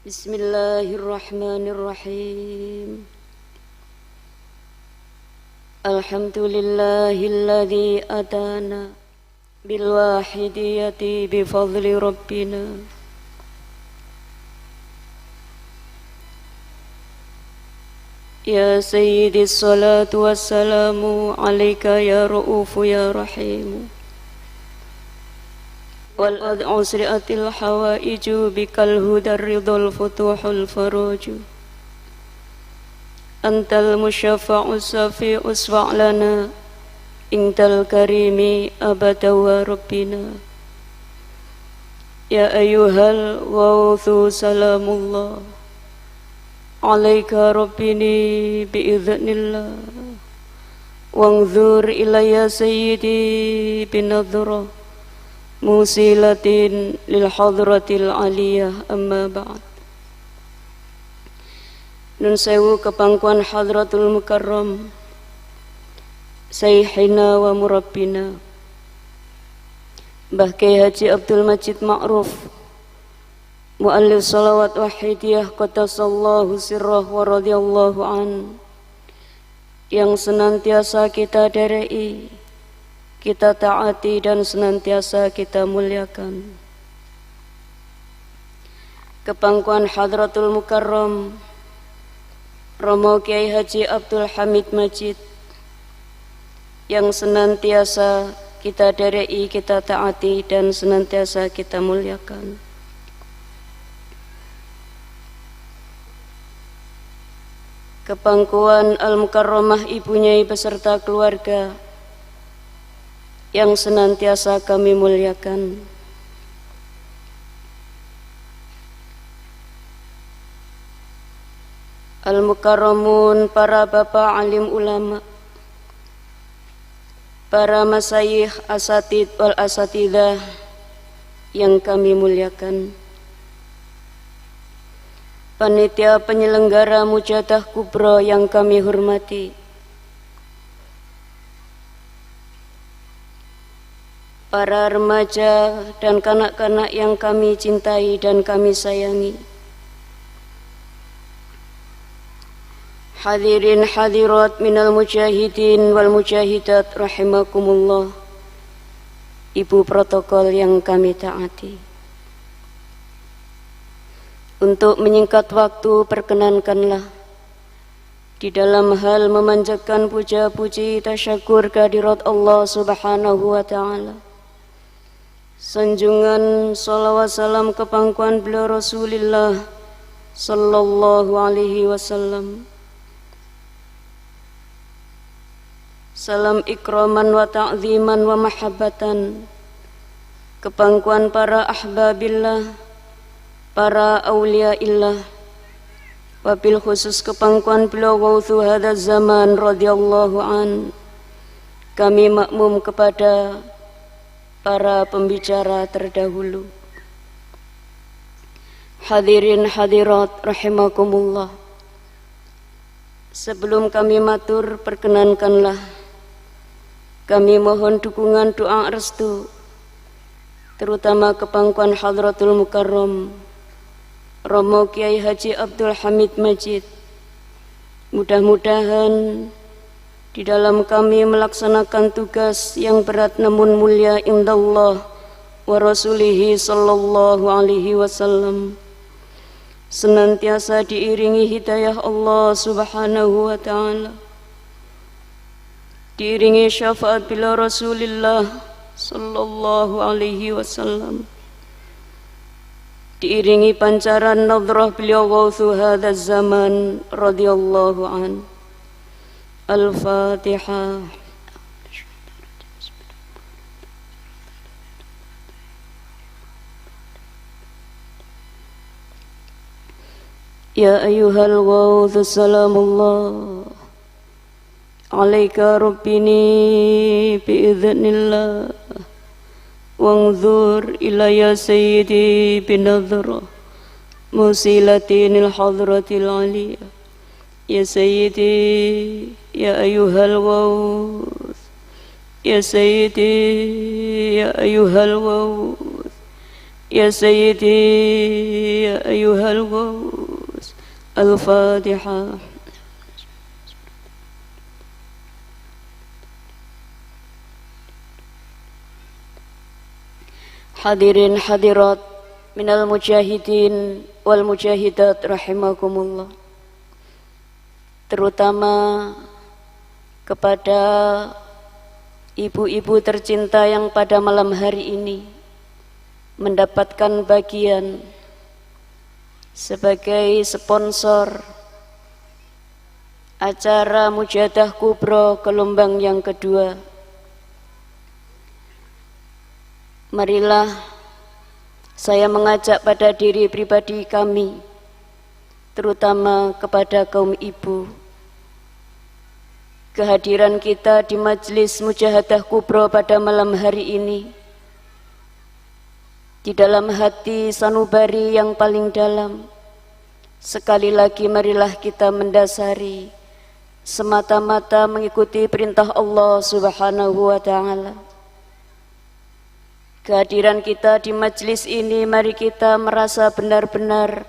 Bismillahirrahmanirrahim. Alhamdulillahilladzi atana bil wahidiyati bi fadli rabbina. Ya sayyidi salatu wassalamu alaika ya ra'ufu ya rahimu. Wal usri'atil hawaiju bikal hudar ridul futuhul faruju. Antal musyafa'u safi'u usfa'lana intal karimi abada wa rabbina. Ya ayyuhal wawthu salamullah alaika rabbini bi'idhnillah. Wangzur ilayya sayyidi binadhrah musilatin lil hadratil aliyah, amma ba'd. Nun sewu kepangkuan hadratul mukarram Sayhina wa murabbina Mbah Kyai Haji Abdul Majid Ma'ruf, muallif salawat wahidiyah qaddasallahu sirrah wa radhiyallahu an, yang senantiasa kita derei, kita taati dan senantiasa kita muliakan. Kepangkuan hadratul mukarram Romo Kyai Haji Abdul Hamid Majid, yang senantiasa kita derei, kita taati dan senantiasa kita muliakan. Kepangkuan Al-Mukarramah Ibu Nyai beserta keluarga, yang senantiasa kami muliakan. Al-Mukarramun, para bapak alim ulama, para masyayikh asatid wal asatidah yang kami muliakan. Panitia penyelenggara mujadah kubra yang kami hormati, para remaja dan kanak-kanak yang kami cintai dan kami sayangi, hadirin hadirat minal mujahidin wal mujahidat rahimakumullah, ibu protokol yang kami taati. Untuk menyingkat waktu, perkenankanlah di dalam hal memanjatkan puja-puji tasyakur kehadirat Allah subhanahu wa ta'ala, sanjungan salawat salam kepangkuan beliau Rasulullah sallallahu alaihi wasallam, salam ikraman wa ta'ziman wa mahabbatan kepangkuan para ahbabillah, para awliyaillah, wabil khusus kepangkuan beliau wawthu hadha zaman radhiyallahu an. Kami makmum kepada para pembicara terdahulu. Hadirin hadirat rahimakumullah, sebelum kami matur, perkenankanlah kami mohon dukungan doa restu, terutama kepangkuan hadratul mukarram Romo Kyai Haji Abdul Hamid Majid. Mudah-mudahan di dalam kami melaksanakan tugas yang berat namun mulia indallah wa rasulihi sallallahu alaihi wasallam, senantiasa diiringi hidayah Allah subhanahu wa ta'ala, diiringi syafaat bila Rasulullah sallallahu alaihi wasallam, diiringi pancaran nadrah beliau wawthu hadha zaman radhiyallahu an. Al-Fatihah. Ya ayyuhal wawthu salamullah alaika rabbini bi'idhnillah. Wangzur ilayya sayyidi binadhrah musilatinil hadratil aliyah. Ya sayyidi ya ayyuhal wawth, ya sayyidi ya ayyuhal wawth, يا سيدي يا أيها الغوث الفاتحة. Hadirin hadirat minal mujahidin wal mujahidat rahimakumullah, terutama kepada ibu-ibu tercinta yang pada malam hari ini mendapatkan bagian sebagai sponsor acara Mujahadah Kubro gelombang yang kedua. Marilah saya mengajak pada diri pribadi kami, terutama kepada kaum ibu, kehadiran kita di Majelis Mujahadah Kubro pada malam hari ini di dalam hati sanubari yang paling dalam. Sekali lagi marilah kita mendasari semata-mata mengikuti perintah Allah Subhanahu wa ta'ala. Kehadiran kita di majelis ini, mari kita merasa benar-benar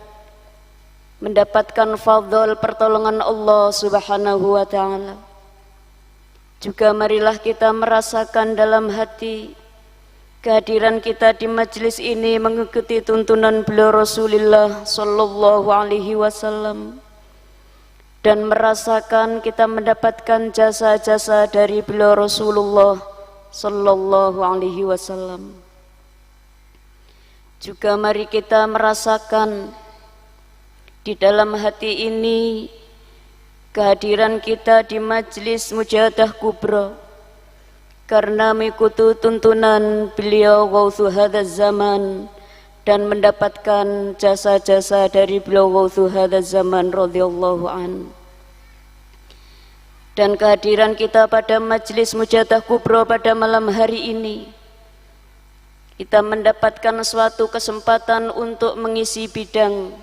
mendapatkan fadhil pertolongan Allah Subhanahu wa ta'ala. Juga marilah kita merasakan dalam hati kehadiran kita di majelis ini mengikuti tuntunan beliau Rasulullah sallallahu alaihi wasallam, dan merasakan kita mendapatkan jasa-jasa dari beliau Rasulullah sallallahu alaihi wasallam. Juga mari kita merasakan di dalam hati ini kehadiran kita di Majelis Mujahadah Kubro karena mengikuti tuntunan beliau Ghauthu hadzal zaman dan mendapatkan jasa-jasa dari beliau Ghauthu hadzal zaman radhiyallahu an. Dan kehadiran kita pada Majelis Mujahadah Kubro pada malam hari ini, kita mendapatkan suatu kesempatan untuk mengisi bidang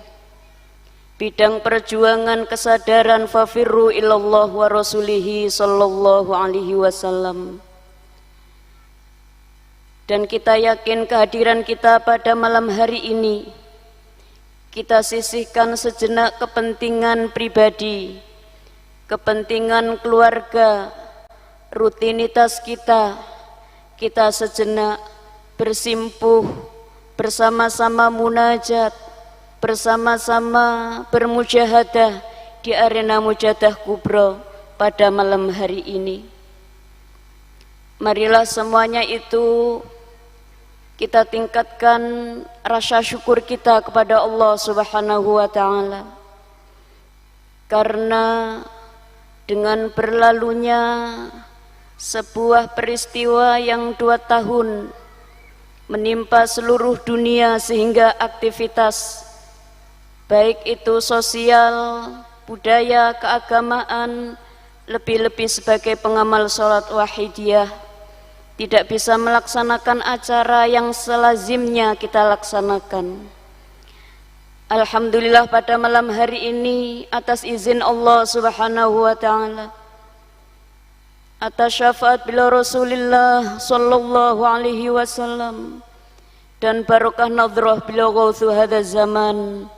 perjuangan kesadaran fafirru ilallah wa rasulihi sallallahu alaihi wasallam. Dan kita yakin kehadiran kita pada malam hari ini, kita sisihkan sejenak kepentingan pribadi, kepentingan keluarga, rutinitas kita sejenak bersimpuh, bersama-sama munajat, bersama-sama bermujahadah di arena Mujahadah Kubro pada malam hari ini. Marilah semuanya itu kita tingkatkan rasa syukur kita kepada Allah Subhanahu wa ta'ala, karena dengan berlalunya sebuah peristiwa yang 2 tahun menimpa seluruh dunia, sehingga aktivitas baik itu sosial, budaya, keagamaan, lebih-lebih sebagai pengamal sholat wahidiyah tidak bisa melaksanakan acara yang selazimnya kita laksanakan. Alhamdulillah pada malam hari ini atas izin Allah Subhanahu wa ta'ala, atas syafaat beliau Rasulullah sallallahu alaihi wasallam dan barokah nadhrah beliau Ghauthu hadzal zaman,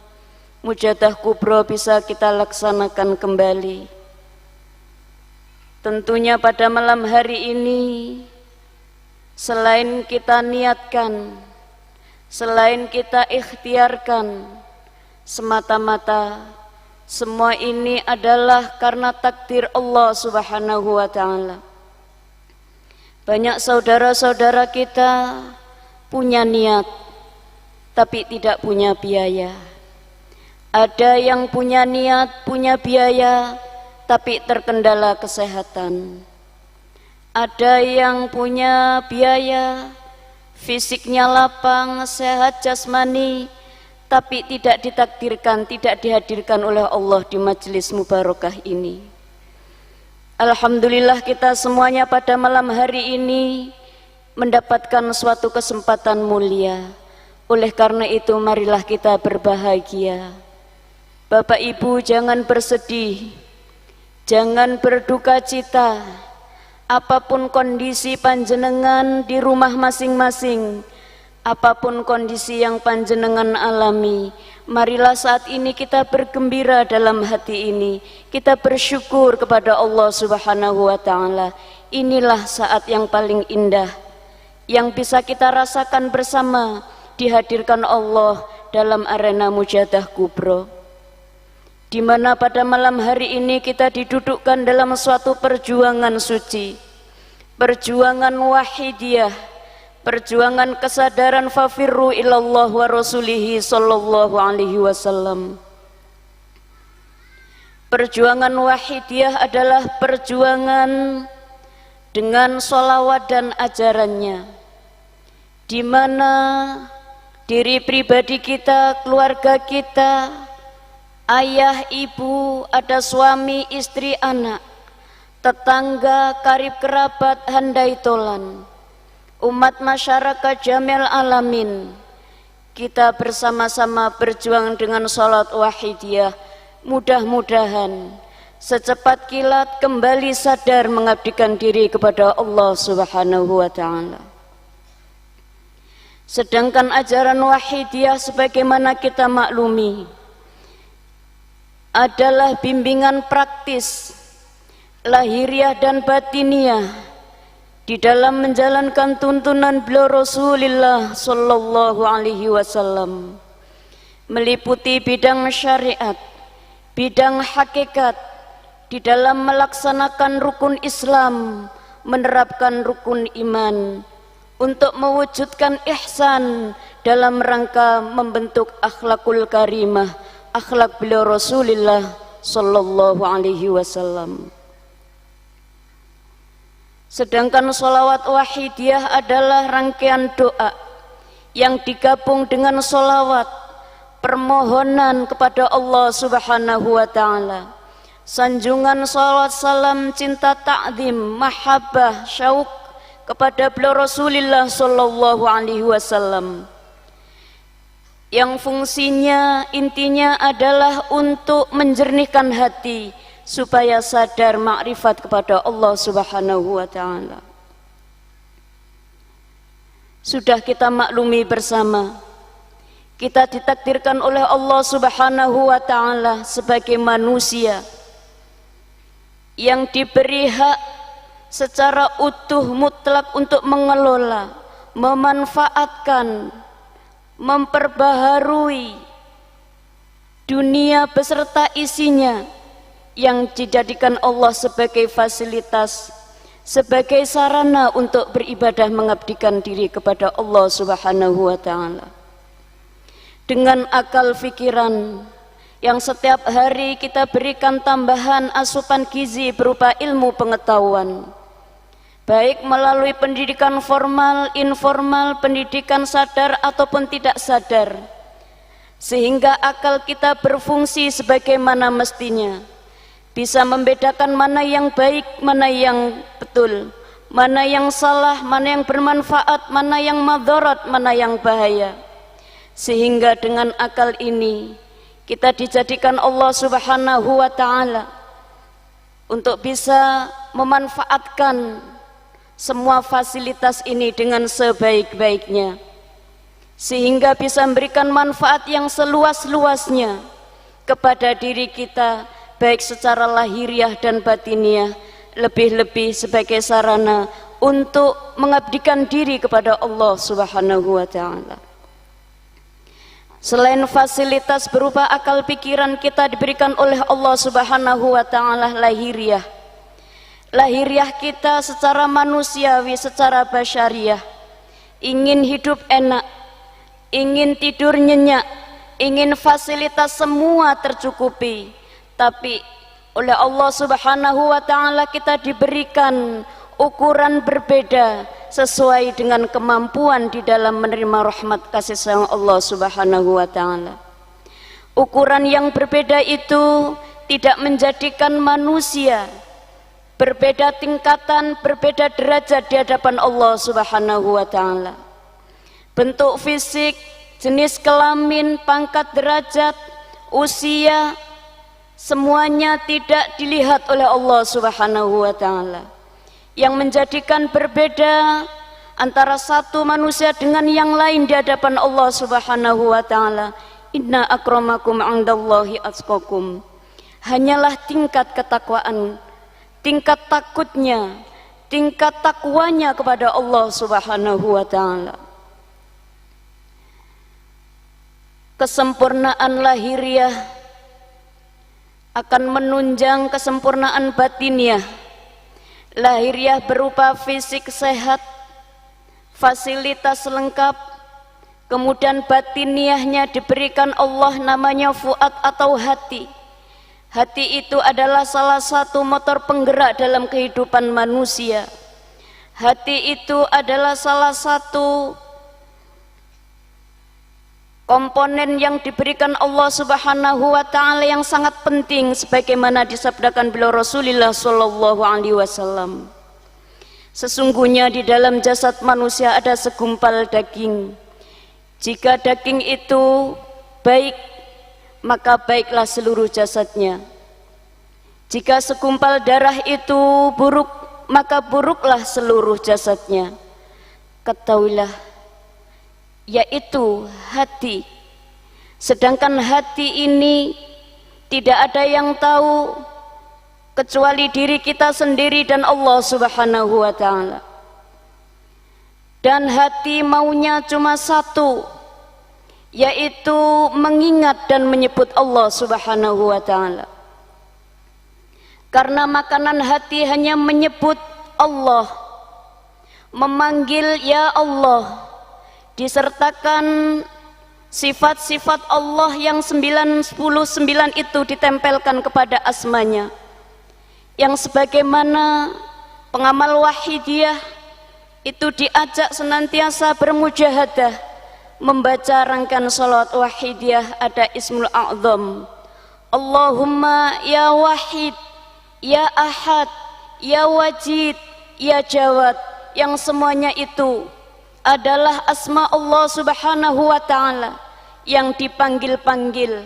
Mujahadah Kubro bisa kita laksanakan kembali. Tentunya pada malam hari ini, selain kita niatkan, selain kita ikhtiarkan, semata-mata semua ini adalah karena takdir Allah Subhanahu wa ta'ala. Banyak saudara-saudara kita punya niat tapi tidak punya biaya. Ada yang punya niat, punya biaya tapi terkendala kesehatan. Ada yang punya biaya, fisiknya lapang, sehat jasmani, tapi tidak ditakdirkan, tidak dihadirkan oleh Allah di majelis mubarakah ini. Alhamdulillah kita semuanya pada malam hari ini mendapatkan suatu kesempatan mulia. Oleh karena itu marilah kita berbahagia. Bapak Ibu jangan bersedih, jangan berduka cita. Apapun kondisi panjenengan di rumah masing-masing, apapun kondisi yang panjenengan alami, marilah saat ini kita bergembira dalam hati ini. Kita bersyukur kepada Allah Subhanahu wa Ta'ala. Inilah saat yang paling indah yang bisa kita rasakan bersama, dihadirkan Allah dalam arena mujadah kubro, di mana pada malam hari ini kita didudukkan dalam suatu perjuangan suci, perjuangan wahidiyah, perjuangan kesadaran fafirru ilallah wa rasulihi sallallahu alaihi wasallam. Perjuangan wahidiyah adalah perjuangan dengan sholawat dan ajarannya, di mana diri pribadi kita, keluarga kita, ayah, ibu, ada suami, istri, anak, tetangga, karib kerabat, handai tolan, umat masyarakat jamil alamin, kita bersama-sama berjuang dengan sholat wahidiyah. Mudah-mudahan secepat kilat kembali sadar mengabdikan diri kepada Allah Subhanahu wa Ta'ala. Sedangkan ajaran wahidiyah sebagaimana kita maklumi adalah bimbingan praktis lahiriah dan batiniah di dalam menjalankan tuntunan beliau Rasulullah sallallahu alaihi wasallam, meliputi bidang syariat, bidang hakikat, di dalam melaksanakan rukun Islam, menerapkan rukun iman, untuk mewujudkan ihsan dalam rangka membentuk akhlakul karimah, akhlak beliau Rasulullah sallallahu alaihi wasallam. Sedangkan sholawat wahidiyah adalah rangkaian doa yang digabung dengan sholawat, permohonan kepada Allah Subhanahu wa Ta'ala, sanjungan salawat salam, cinta ta'zim, mahabbah, syauq kepada beliau Rasulullah sallallahu alaihi wasallam, yang fungsinya intinya adalah untuk menjernihkan hati supaya sadar makrifat kepada Allah Subhanahu wa Ta'ala. Sudah kita maklumi bersama, kita ditakdirkan oleh Allah Subhanahu wa Ta'ala sebagai manusia yang diberi hak secara utuh mutlak untuk mengelola, memanfaatkan, memperbaharui dunia beserta isinya, yang dijadikan Allah sebagai fasilitas, sebagai sarana untuk beribadah mengabdikan diri kepada Allah Subhanahu wa Ta'ala. Dengan akal fikiran yang setiap hari kita berikan tambahan asupan gizi berupa ilmu pengetahuan, baik melalui pendidikan formal, informal, pendidikan sadar ataupun tidak sadar, sehingga akal kita berfungsi sebagaimana mestinya, bisa membedakan mana yang baik, mana yang betul, mana yang salah, mana yang bermanfaat, mana yang madharat, mana yang bahaya. Sehingga dengan akal ini kita dijadikan Allah Subhanahu wa Ta'ala untuk bisa memanfaatkan semua fasilitas ini dengan sebaik-baiknya, sehingga bisa memberikan manfaat yang seluas-luasnya kepada diri kita, baik secara lahiriah dan batiniah, lebih-lebih sebagai sarana untuk mengabdikan diri kepada Allah Subhanahu wa Ta'ala. Selain fasilitas berupa akal pikiran, kita diberikan oleh Allah Subhanahu wa Ta'ala lahiriah. Lahiriah kita secara manusiawi, secara basyariah, ingin hidup enak, ingin tidur nyenyak, ingin fasilitas semua tercukupi. Tapi oleh Allah Subhanahu wa Ta'ala kita diberikan ukuran berbeda sesuai dengan kemampuan di dalam menerima rahmat kasih sayang Allah Subhanahu wa Ta'ala. Ukuran yang berbeda itu tidak menjadikan manusia berbeda tingkatan, berbeda derajat di hadapan Allah Subhanahu wa Ta'ala. Bentuk fisik, jenis kelamin, pangkat derajat, usia, semuanya tidak dilihat oleh Allah Subhanahu wa Ta'ala. Yang menjadikan berbeda antara satu manusia dengan yang lain di hadapan Allah Subhanahu wa taala. Inna akramakum 'indallahi atqakum. Hanyalah tingkat ketakwaan, tingkat takutnya, tingkat takwanya kepada Allah Subhanahu wa taala. Kesempurnaan lahiriah akan menunjang kesempurnaan batiniah. Lahiriah berupa fisik sehat, fasilitas lengkap, kemudian batiniahnya diberikan Allah namanya fuad atau hati. Hati itu adalah salah satu motor penggerak dalam kehidupan manusia. Hati itu adalah salah satu komponen yang diberikan Allah Subhanahu wa taala yang sangat penting, sebagaimana disabdakan beliau Rasulullah sallallahu alaihi wasallam. Sesungguhnya di dalam jasad manusia ada segumpal daging. Jika daging itu baik, maka baiklah seluruh jasadnya. Jika segumpal darah itu buruk, maka buruklah seluruh jasadnya. Ketahuilah, yaitu hati. Sedangkan hati ini tidak ada yang tahu kecuali diri kita sendiri dan Allah Subhanahu wa taala. Dan hati maunya cuma satu, yaitu mengingat dan menyebut Allah Subhanahu wa taala. Karena makanan hati hanya menyebut Allah, memanggil ya Allah, disertakan sifat-sifat Allah yang 99 itu ditempelkan kepada asmanya, yang sebagaimana pengamal wahidiyah itu diajak senantiasa bermujahadah membaca rangkaian salat wahidiyah. Ada Ismul A'zam, Allahumma ya wahid, ya ahad, ya wajid, ya jawad, yang semuanya itu adalah asma Allah Subhanahu wa ta'ala yang dipanggil-panggil.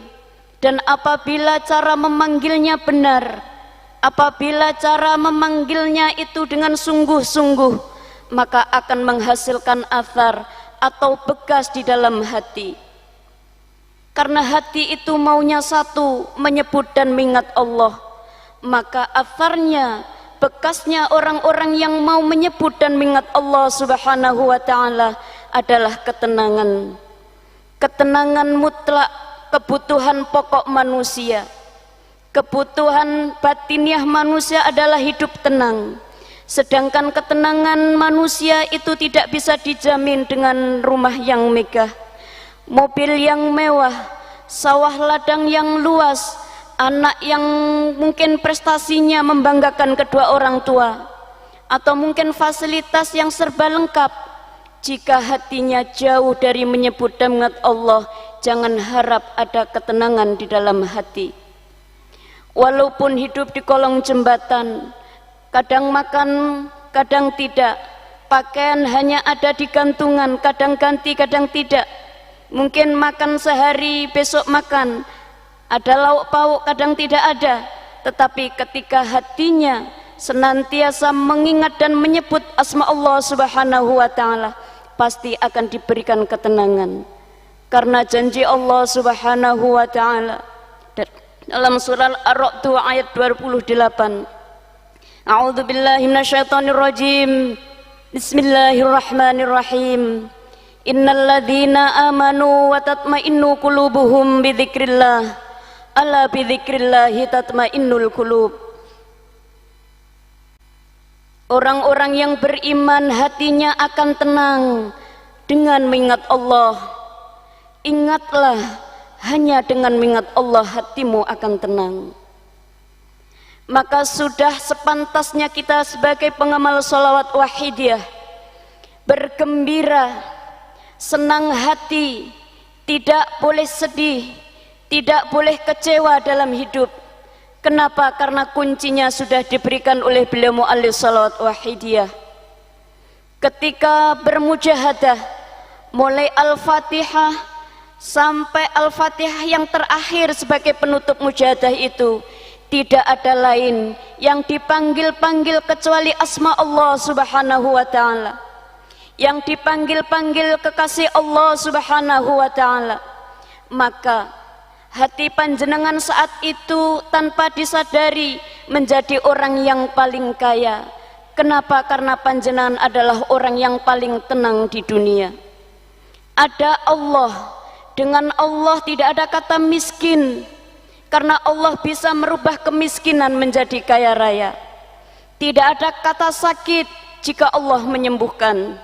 Dan apabila cara memanggilnya benar, apabila cara memanggilnya itu dengan sungguh-sungguh, maka akan menghasilkan athar atau bekas di dalam hati. Karena hati itu maunya satu, menyebut dan mengingat Allah, maka atharnya, bekasnya orang-orang yang mau menyebut dan mengingat Allah Subhanahu wa ta'ala adalah ketenangan. Ketenangan mutlak, kebutuhan pokok manusia. Kebutuhan batiniah manusia adalah hidup tenang. Sedangkan ketenangan manusia itu tidak bisa dijamin dengan rumah yang megah, mobil yang mewah, sawah ladang yang luas, anak yang mungkin prestasinya membanggakan kedua orang tua, atau mungkin fasilitas yang serba lengkap. Jika hatinya jauh dari menyebut dan mengingat Allah, jangan harap ada ketenangan di dalam hati. Walaupun hidup di kolong jembatan, kadang makan, kadang tidak. Pakaian hanya ada di gantungan, kadang ganti, kadang tidak. Mungkin makan sehari, besok makan. Ada lauk pauk, kadang tidak ada. Tetapi ketika hatinya senantiasa mengingat dan menyebut asma Allah Subhanahu wa ta'ala, pasti akan diberikan ketenangan. Karena janji Allah Subhanahu wa ta'ala dalam surah Ar-Ra'd ayat 28, A'udzu billahi minasyaitonir rajim. Bismillahirrahmanirrahim. Innal ladzina amanu wa tatma'innu qulubuhum bidzikrillah. Ala bidzikrillah tatma'innul qulub. Orang-orang yang beriman hatinya akan tenang dengan mengingat Allah. Ingatlah, hanya dengan mengingat Allah hatimu akan tenang. Maka sudah sepantasnya kita sebagai pengamal sholawat wahidiyah bergembira, senang hati, tidak boleh sedih, tidak boleh kecewa dalam hidup. Kenapa? Karena kuncinya sudah diberikan oleh beliau mu'allif sholawat wahidiyah. Ketika bermujahadah, mulai Al-Fatihah sampai Al-Fatihah yang terakhir sebagai penutup mujahadah itu, tidak ada lain yang dipanggil-panggil kecuali asma Allah Subhanahu wa ta'ala. yang dipanggil-panggil kekasih Allah Subhanahu wa ta'ala, maka hati panjenengan saat itu tanpa disadari menjadi orang yang paling kaya. Kenapa? Karena panjenengan adalah orang yang paling tenang di dunia. Ada Allah, dengan Allah tidak ada kata miskin, karena Allah bisa merubah kemiskinan menjadi kaya raya. Tidak ada kata sakit jika Allah menyembuhkan.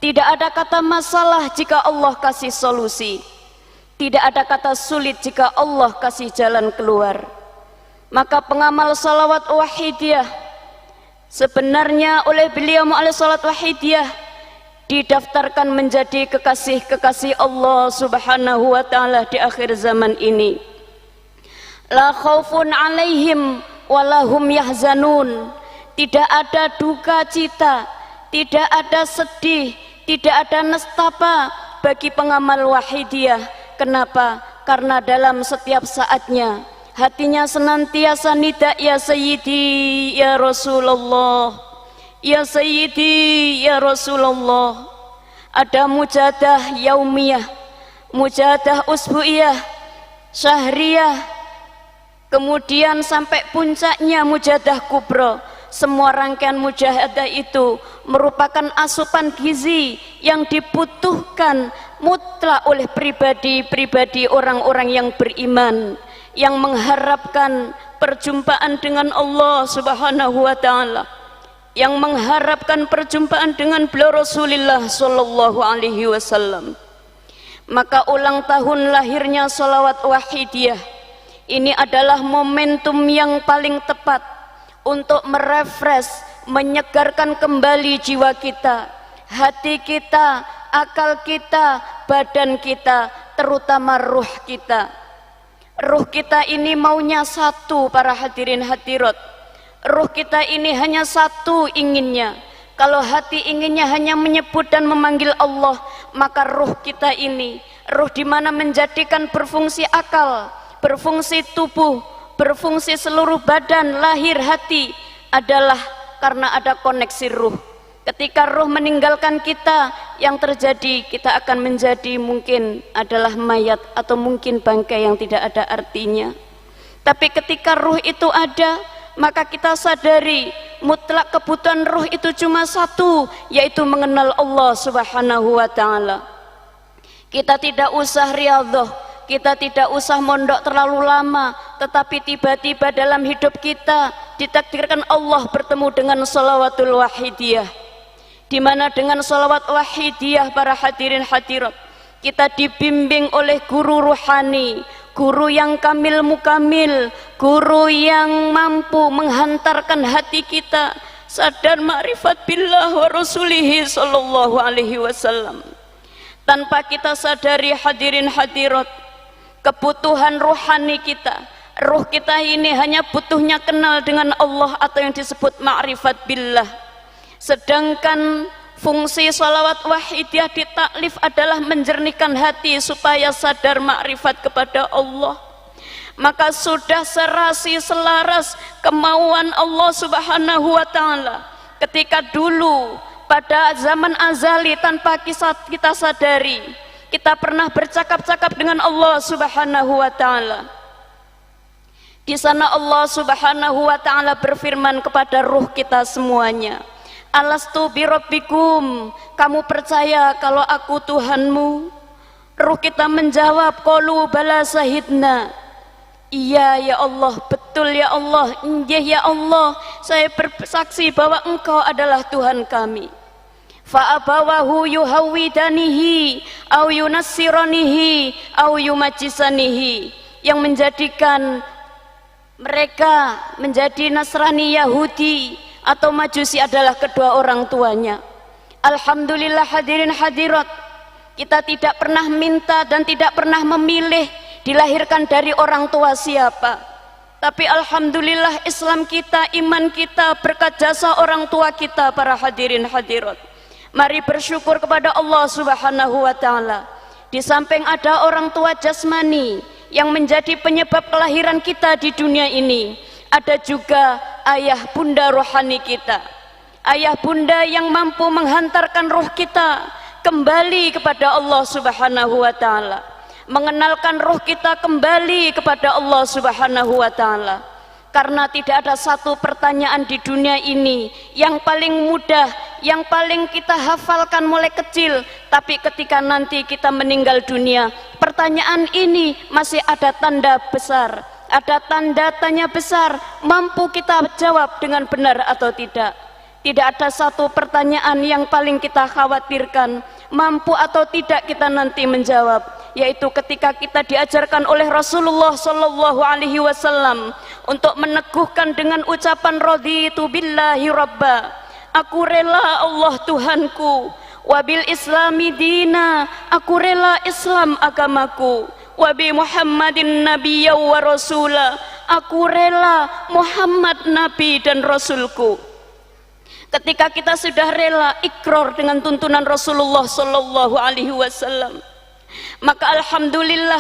Tidak ada kata masalah jika Allah kasih solusi. Tidak ada kata sulit jika Allah kasih jalan keluar. Maka pengamal salawat wahidiyah, sebenarnya oleh beliau mu'alif salat wahidiyah didaftarkan menjadi kekasih-kekasih Allah Subhanahu wa ta'ala di akhir zaman ini. La khaufun alaihim walahum yahzanun. Tidak ada duka cita, tidak ada sedih, tidak ada nestapa bagi pengamal wahidiyah. Kenapa? Karena dalam setiap saatnya hatinya senantiasa nida ya Sayyidi ya Rasulullah, ya Sayyidi ya Rasulullah. Ada mujadah yaumiyah, mujadah usbu'iyah, syahriyah, kemudian sampai puncaknya mujadah kubro. Semua rangkaian mujahadah itu merupakan asupan gizi yang dibutuhkan mutlak oleh pribadi-pribadi orang-orang yang beriman, yang mengharapkan perjumpaan dengan Allah Subhanahu wa ta'ala, yang mengharapkan perjumpaan dengan beliau Rasulullah sallallahu alaihi wasallam. Maka ulang tahun lahirnya salawat wahidiyah ini adalah momentum yang paling tepat untuk merefresh, menyegarkan kembali jiwa kita, hati kita, akal kita, badan kita, terutama ruh kita. Ruh kita ini maunya satu, para hadirin hadirat. Ruh kita ini hanya satu inginnya. Kalau hati inginnya hanya menyebut dan memanggil Allah, maka ruh kita ini, ruh di mana menjadikan berfungsi akal, berfungsi tubuh, berfungsi seluruh badan, lahir, hati, adalah karena ada koneksi ruh. Ketika ruh meninggalkan kita, yang terjadi kita akan menjadi mungkin adalah mayat atau mungkin bangkai yang tidak ada artinya. Tapi ketika ruh itu ada, maka kita sadari mutlak kebutuhan ruh itu cuma satu, yaitu mengenal Allah Subhanahu wa ta'ala. Kita tidak usah riyadhah, kita tidak usah mondok terlalu lama, tetapi tiba-tiba dalam hidup kita ditakdirkan Allah bertemu dengan shalawatul wahidiyah, di mana dengan shalawat wahidiyah, para hadirin hadirat, kita dibimbing oleh guru ruhani, guru yang kamil mukamil, guru yang mampu menghantarkan hati kita sadar ma'rifat billah wa rasulihi sallallahu alaihi wasallam. Tanpa kita sadari, hadirin hadirat, kebutuhan ruhani kita, ruh kita ini hanya butuhnya kenal dengan Allah atau yang disebut ma'rifat billah. Sedangkan fungsi salawat wahidiyah di taklif adalah menjernihkan hati supaya sadar ma'rifat kepada Allah. Maka sudah serasi selaras kemauan Allah Subhanahu wa ta'ala ketika dulu pada zaman azali tanpa kita sadari, kita pernah bercakap-cakap dengan Allah Subhanahu wa ta'ala. Di sana Allah Subhanahu wa ta'ala berfirman kepada ruh kita semuanya, alastu birabbikum, kamu percaya kalau aku Tuhanmu? Ruh kita menjawab, qalu bala sahidna, iya ya Allah, betul ya Allah, iya ya Allah, saya bersaksi bahwa Engkau adalah Tuhan kami. Fa'abawahu yuhawidanihi au yunassiranihi au yumajisanihi, yang menjadikan mereka menjadi Nasrani, Yahudi atau Majusi adalah kedua orang tuanya. Alhamdulillah hadirin hadirat, kita tidak pernah minta dan tidak pernah memilih dilahirkan dari orang tua siapa, tapi alhamdulillah Islam kita, iman kita berkat jasa orang tua kita, para hadirin hadirat. Mari bersyukur kepada Allah Subhanahu wa ta'ala. Di samping ada orang tua jasmani yang menjadi penyebab kelahiran kita di dunia ini, ada juga ayah bunda rohani kita, ayah bunda yang mampu menghantarkan ruh kita kembali kepada Allah Subhanahu wa taala, mengenalkan ruh kita kembali kepada Allah Subhanahu wa taala. Karena tidak ada satu pertanyaan di dunia ini yang paling mudah, yang paling kita hafalkan mulai kecil, tapi ketika nanti kita meninggal dunia, pertanyaan ini masih ada tanda besar, ada tanda tanya besar, mampu kita jawab dengan benar atau tidak. Tidak ada satu pertanyaan yang paling kita khawatirkan, mampu atau tidak kita nanti menjawab, yaitu ketika kita diajarkan oleh Rasulullah sallallahu alaihi wasallam untuk meneguhkan dengan ucapan raditu billahi rabba, aku rela Allah Tuhanku, wabil islami dina, aku rela Islam agamaku, wabi Muhammadin nabiyya wa rasula, aku rela Muhammad nabi dan rasulku. Ketika kita sudah rela ikrar dengan tuntunan Rasulullah sallallahu alaihi wasallam, maka alhamdulillah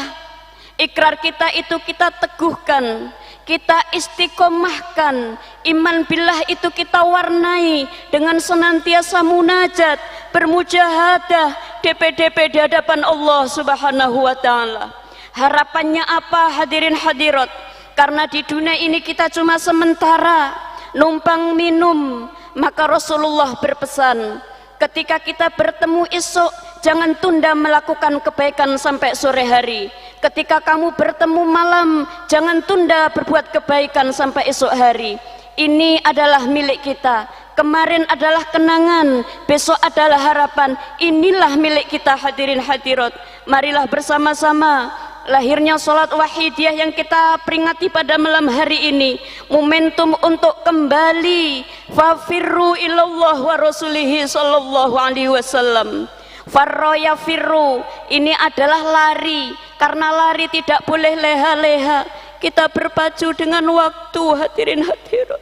ikrar kita itu kita teguhkan, kita istiqomahkan, iman billah itu kita warnai dengan senantiasa munajat, bermujahadah, DP-DP di hadapan Allah Subhanahu wa taala. Harapannya apa hadirin hadirat? Karena di dunia ini kita cuma sementara numpang minum, maka Rasulullah berpesan, ketika kita bertemu esok, jangan tunda melakukan kebaikan sampai sore hari. Ketika kamu bertemu malam, jangan tunda berbuat kebaikan sampai esok hari. Ini adalah milik kita. Kemarin adalah kenangan, besok adalah harapan. Inilah milik kita hadirin hadirat. Marilah bersama-sama lahirnya sholat wahidiyah yang kita peringati pada malam hari ini, momentum untuk kembali fafirru ilallah wa rasulihi sallallahu alaihi wasallam. Farro ya firru, ini adalah lari, karena lari tidak boleh leha-leha. Kita berpacu dengan waktu hadirin hadirat,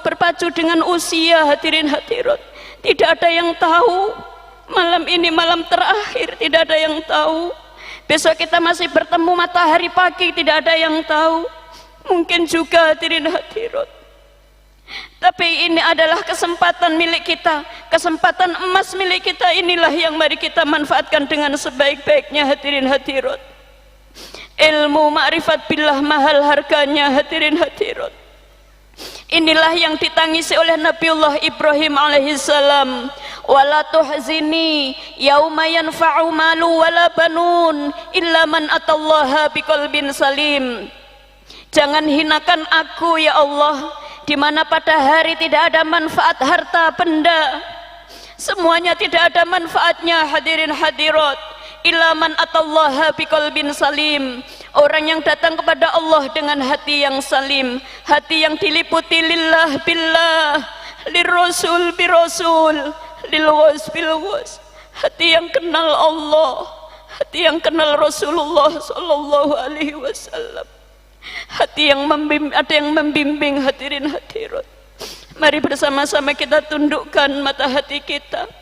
berpacu dengan usia hadirin hadirat. Tidak ada yang tahu malam ini malam terakhir, tidak ada yang tahu. Besok kita masih bertemu matahari pagi, tidak ada yang tahu. Mungkin juga hadirin hadirat. Tapi ini adalah kesempatan milik kita, kesempatan emas milik kita. Inilah yang mari kita manfaatkan dengan sebaik-baiknya hadirin hadirat. Ilmu ma'rifat billah mahal harganya hadirin hadirat. Inilah yang ditangisi oleh Nabiullah Ibrahim alaihissalam. Wala tuhzini yauma yanfa'u malu wala banun illa man atallaha biqalbin salim. Jangan hinakan aku ya Allah, di mana pada hari tidak ada manfaat harta benda, semuanya tidak ada manfaatnya hadirin hadirat. Illa man atallaha biqalbin salim, orang yang datang kepada Allah dengan hati yang salim, hati yang diliputi lillah billah, lirrasul birasul, lilwas bilwas, hati yang kenal Allah, hati yang kenal Rasulullah sallallahu alaihi wasallam, hati yang membimbing hadirin hadirat. Mari bersama-sama kita tundukkan mata hati kita.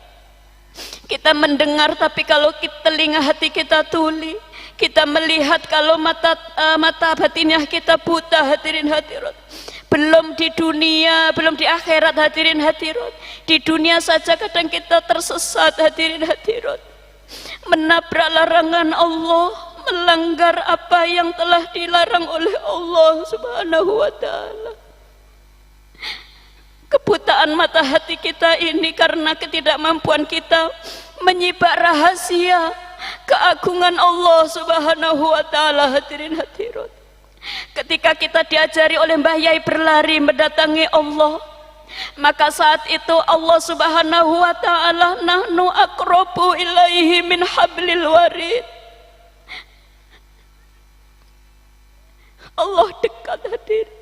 Kita mendengar, tapi kalau telinga hati kita tuli, kita melihat kalau mata batinnya kita buta hadirin hadirat. Belum di dunia, belum di akhirat hadirin hadirat. Di dunia saja kadang kita tersesat hadirin hadirat, menabrak larangan Allah, melanggar apa yang telah dilarang oleh Allah Subhanahu wa ta'ala. Kebutaan mata hati kita ini karena ketidakmampuan kita menyibak rahasia keagungan Allah Subhanahu wa ta'ala hadirin hadirat. Ketika kita diajari oleh Mbah Yai berlari mendatangi Allah, maka saat itu Allah Subhanahu wa ta'ala nahnu aqrabu ilaihi min hablil warid. Allah dekat hadirin,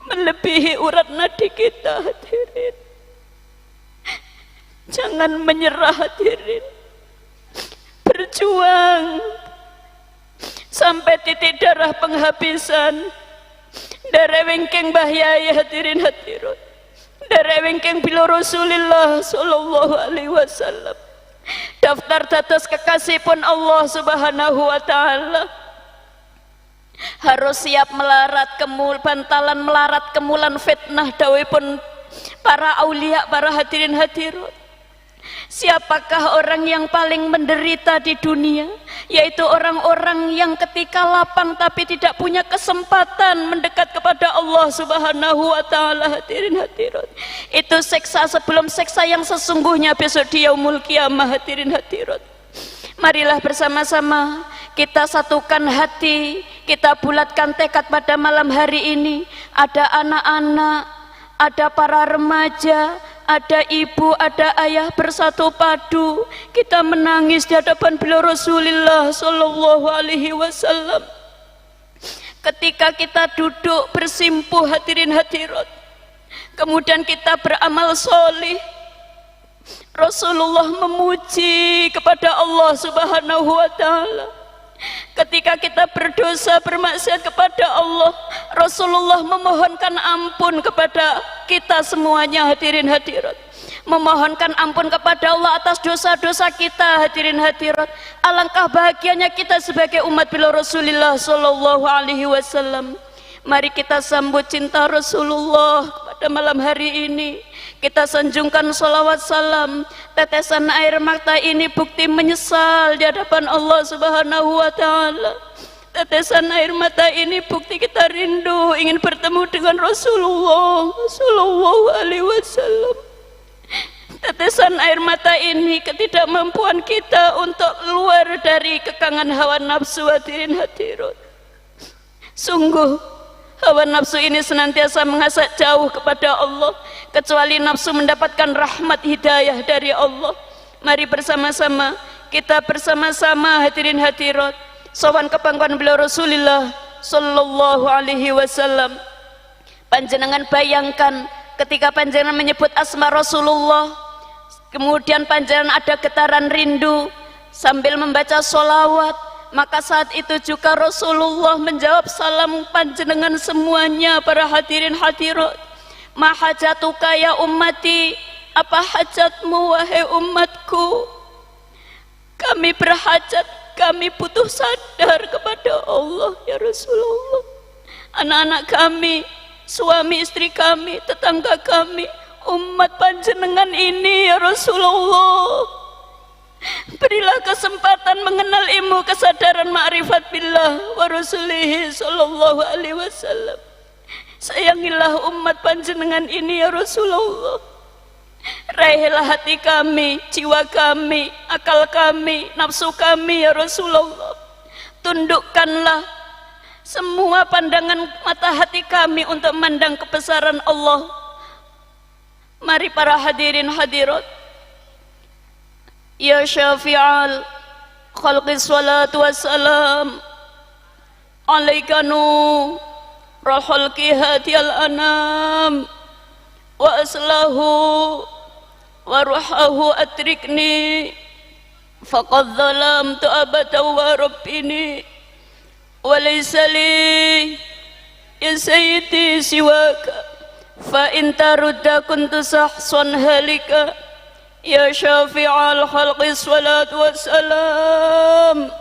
melebihi urat nadi kita hadirin. Jangan menyerah hadirin, berjuang sampai titik darah penghabisan. Darah wengkeng Mbah Yai hadirin hadirat, darah wengkeng bila Rasulullah sallallahu alaihi wasallam. Daftar dados kekasih pun Allah Subhanahu wa ta'ala. Harus siap melarat bantalan melarat kemulan fitnah dawuhipun para aulia, para hadirin hadirat. Siapakah orang yang paling menderita di dunia? Yaitu orang-orang yang ketika lapang tapi tidak punya kesempatan mendekat kepada Allah Subhanahu wa taala. Hadirin hadirat, itu seksa sebelum seksa yang sesungguhnya besok di yaumul qiyamah. Hadirin hadirat, marilah bersama-sama kita satukan hati, kita bulatkan tekad pada malam hari ini. Ada anak-anak, ada para remaja, ada ibu, ada ayah bersatu padu. Kita menangis di hadapan beliau Rasulullah sallallahu alaihi wasallam. Ketika kita duduk bersimpuh, hadirin hadirat, kemudian kita beramal solih, Rasulullah memuji kepada Allah Subhanahu wa taala. Ketika kita berdosa bermaksiat kepada Allah, Rasulullah memohonkan ampun kepada kita semuanya. Hadirin hadirat, memohonkan ampun kepada Allah atas dosa-dosa kita. Hadirin hadirat, alangkah bahagianya kita sebagai umat beliau Rasulullah sallallahu alaihi wasallam. Mari kita sambut cinta Rasulullah pada malam hari ini. Kita sanjungkan salawat salam. Tetesan air mata ini bukti menyesal di hadapan Allah Subhanahu wa taala. Tetesan air mata ini bukti kita rindu ingin bertemu dengan Rasulullah sallallahu alaihi wasallam. Tetesan air mata ini ketidakmampuan kita untuk keluar dari kekangan hawa nafsu. Hadirin hadirat, sungguh hawa nafsu ini senantiasa menghasut jauh kepada Allah, kecuali nafsu mendapatkan rahmat hidayah dari Allah. Mari bersama-sama, kita bersama-sama hadirin hadirat, sowan kepangkuan beliau Rasulullah sallallahu alaihi wasallam. Panjenengan bayangkan ketika panjenengan menyebut asma Rasulullah, kemudian panjenengan ada getaran rindu sambil membaca sholawat, maka saat itu juga Rasulullah menjawab salam panjenengan semuanya. Para hadirin hadirat, ma hajatuka ya ummati, apa hajatmu wahai umatku? Kami berhajat, kami butuh sadar kepada Allah ya Rasulullah. Anak-anak kami, suami istri kami, tetangga kami, umat panjenengan ini ya Rasulullah. Berilah kesempatan mengenal ilmu kesadaran ma'rifat billah wa rasulihi sallallahu alaihi wasallam. Sayangilah umat panjenengan ini ya Rasulullah. Raihlah hati kami, jiwa kami, akal kami, nafsu kami ya Rasulullah. Tundukkanlah semua pandangan mata hati kami untuk memandang kebesaran Allah. Mari para hadirin hadirat, ya syafi'al khalqi salatu wassalam alaika nu rahul hadial anam wa aslahu wa ruhahu atrikni faqad zalamtu abada wa rabbini wa laysa li ya sayyidi siwaka fa in tarudda kuntu sahsan halika. Ya syafi'al khalqi salatu wassalam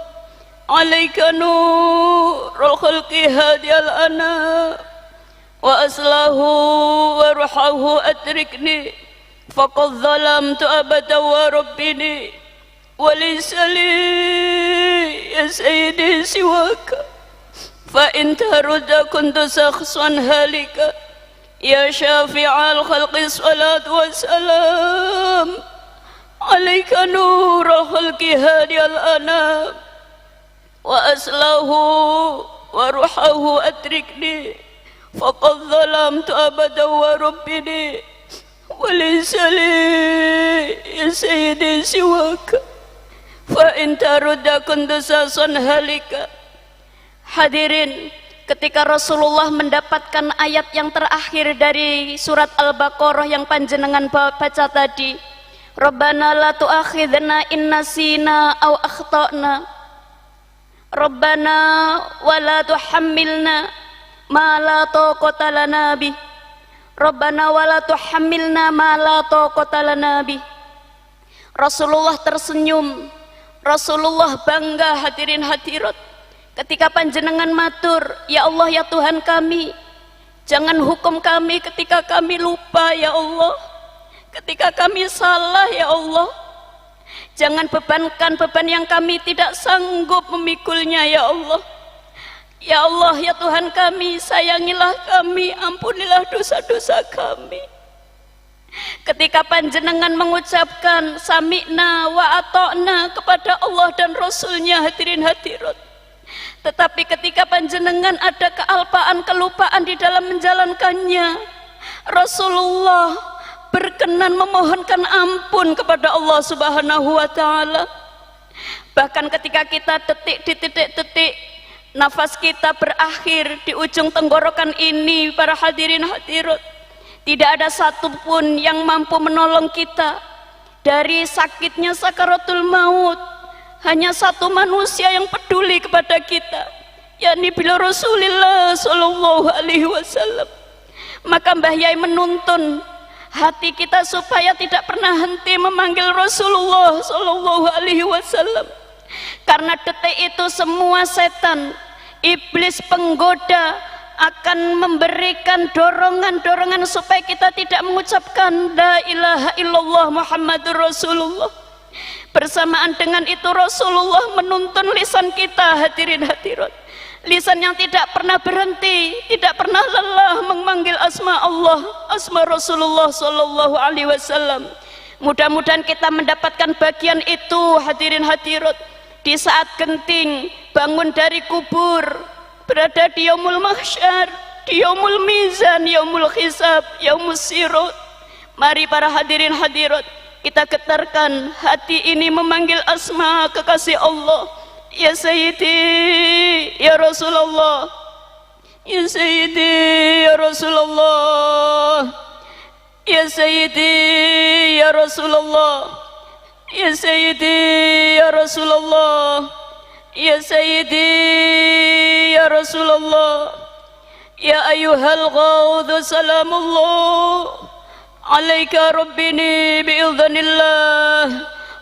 alaika nurul khalqi hadiyal anam wa aslahu wa ruhahu atrikni faqad zalamtu abada wa rabbini wa laysa li ya sayyidi siwaka fa in tarudda kuntu sakhsan halika. Ya syafi'al khalqi salatu wassalam alaika nurul khalqi hadiyal anam wa aslahu wa ruhahu atrikni faqad zalamtu abada wa rabbini wa laysa li ya sayyidi siwaka fa in tarudda kuntu sasan halika. Hadirin, ketika Rasulullah mendapatkan ayat yang terakhir dari surat Al-Baqarah yang panjenengan baca tadi, Rabbana la tu'akhidna in nasina aw akhtana, Rabbana wa la tuhammilna ma la taqata lana bih, Rabbana wa la tuhammilna ma la taqata lana bih. Rasulullah tersenyum, Rasulullah bangga. Hadirin hadirat, ketika panjenengan matur, ya Allah ya Tuhan kami, Jangan hukum kami ketika kami lupa ya Allah, ketika kami salah ya Allah. Jangan bebankan beban yang kami tidak sanggup memikulnya ya Allah. Ya Allah, ya Tuhan kami, sayangilah kami, ampunilah dosa-dosa kami. Ketika panjenengan mengucapkan sami'na wa ata'na kepada Allah dan Rasulnya, hadirin hadirat, tetapi ketika panjenengan ada kealpaan, kelupaan di dalam menjalankannya, Rasulullah berkenan memohonkan ampun kepada Allah Subhanahu wa ta'ala. Bahkan ketika kita detik di titik-detik nafas kita berakhir di ujung tenggorokan ini, para hadirin hadirat, tidak ada satupun yang mampu menolong kita dari sakitnya sakaratul maut. Hanya satu manusia yang peduli kepada kita, yakni bila Rasulullah sallallahu alaihi wasallam. Maka Mbah Yai menuntun hati kita supaya tidak pernah henti memanggil Rasulullah sallallahu alaihi wasallam. Karena detik itu semua setan, iblis penggoda akan memberikan dorongan-dorongan supaya kita tidak mengucapkan la ilaha illallah Muhammadur Rasulullah. Bersamaan dengan itu Rasulullah menuntun lisan kita, hadirin hadirat, lisan yang tidak pernah berhenti, tidak pernah lelah memanggil asma Allah, asma Rasulullah sallallahu alaihi wasallam. Mudah-mudahan kita mendapatkan bagian itu, hadirin hadirat, di saat genting bangun dari kubur, berada di yaumul mahsyar, di yaumul mizan, yaumul hisab, yaumul sirat. Mari para hadirin hadirat, kita getarkan hati ini memanggil asma kekasih Allah. Ya Sayyidi ya Rasulullah, ya Sayyidi ya Rasulullah, ya Sayyidi ya Rasulullah, ya Sayyidi ya Rasulullah, ya Sayyidi ya Rasulullah, ya ayyuhal ghawdhu salamullah alaika rabbini bi'idhanillah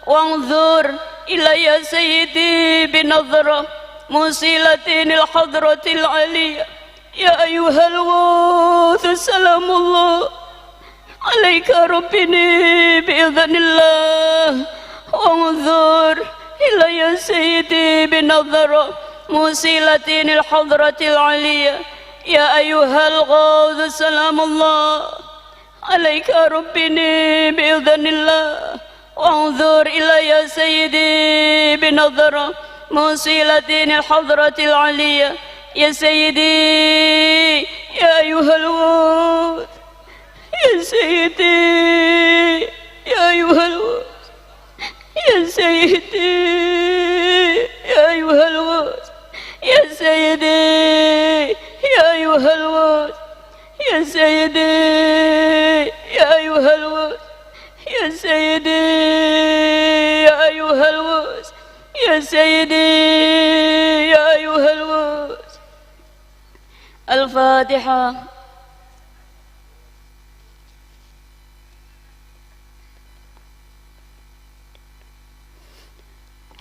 wa'nzur ilayya sayyidi binadhra musilatinil hadratil aliyah. Ya ayyuhal ghawdhu salamullah alaika rabbini bi'idhanillah wa'nzur ilayya sayyidi binadhra musilatinil hadratil aliyah. Ya ayyuhal ghawdhu salamullah alaika rabbini bi'idhanillah wa'nzur ilayya sayyidi binadhra musilatinil hadratil aliyah. Ya sayyidi ya ayyuhal ghawdh, ya sayyidi ya ayyuhal ghawdh, ya sayyidi ya ayyuhal ghawdh, ya sayyidi ya ayyuhal ghawdh, ya sayyidi ya ayyuhal ghawdh, ya sayyidi ya ayyuhal ghawdh, ya sayyidi ya ayyuhal ghawdh. Al-Fatihah.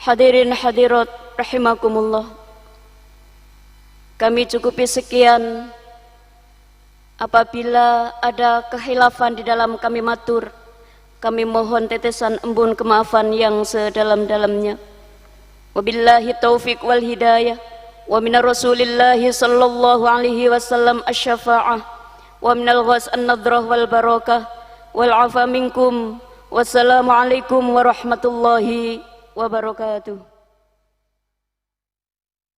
Hadirin hadirat rahimakumullah, kami cukupi sekian. Apabila ada kehilafan di dalam kami matur, kami mohon tetesan embun kemaafan yang sedalam-dalamnya. Wabillahi taufiq wal hidayah, wa minar rasulillahi sallallahu alaihi wasallam asy-syafa'ah, wa minal ghas an-nadrah wal barakah wal afa minkum. Wassalamualaikum warahmatullahi wabarakatuh.